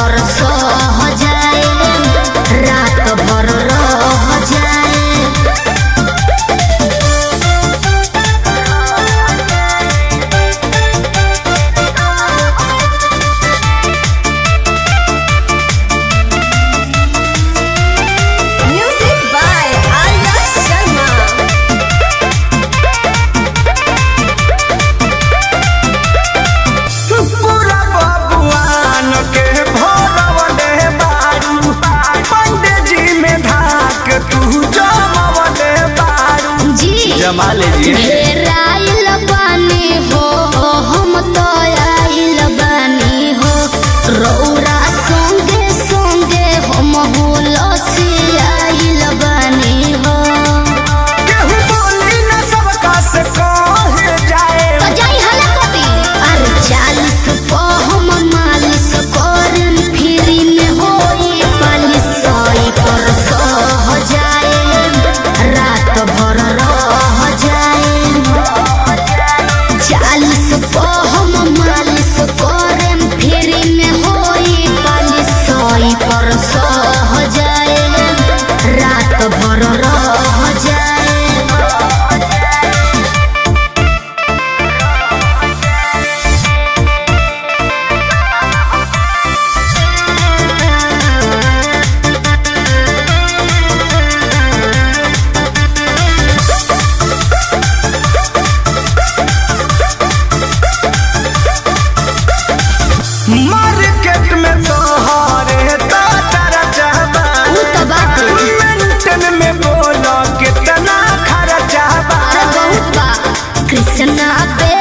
पर सह जाए, रात भर रह जाए। Music by Arya Sharma। पूरा बबुआन के भोरवले बारू, पंडित जी में धाक तू जमावले बारू। जी जमा लीजिए। घेराइल बानी हो, हम तो आइल बानी हो, रौरा संगे संगे हम हुलसी आइल बानी हो। केहू बोली न सबका से कहे जाए। तो जाई हला कभी अरे 40 पे हम मालिश करन, फ्री में होई पालिश, 100 पर सह जाए, रात भर रह जाए। 40 पे हम मालिश करन, फ्री में होई पालिश, 100 पर सह जाए, रात भर रह जाए। मार्केट में तोहरे तारा चाहबा, उ तो बात है। मेंटन में बोलो कितना खर्चा बा। अरे बहुत बा कृष्णा पे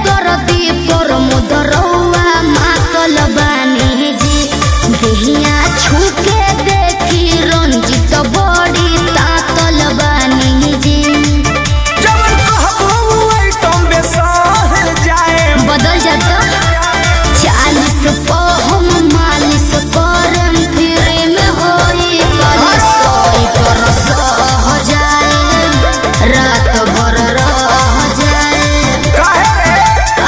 दरदी पर मुदरौआ मातल बानी जी, देहिया छूके देखी रंजित बड़ी तातल बानी जी। जब कहबो आइटम बेसाह जाए। बदल जाता 40 पे हम मालिश करन, फ्री में होई पालिश, 100 पर सह जाए, रात भर रह जाए। काहे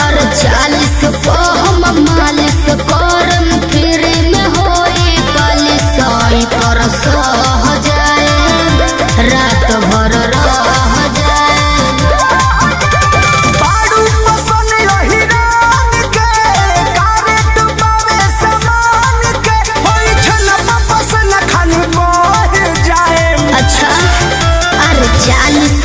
और 40 पे हम मालिश करन, फ्री में होई पालिश, 100 पर सह जाए, रात भर रह जाए। बारू पसन यही रान के, कारेट बावे समान के, होई छन पसन खान बह जाए। अच्छा अरे 40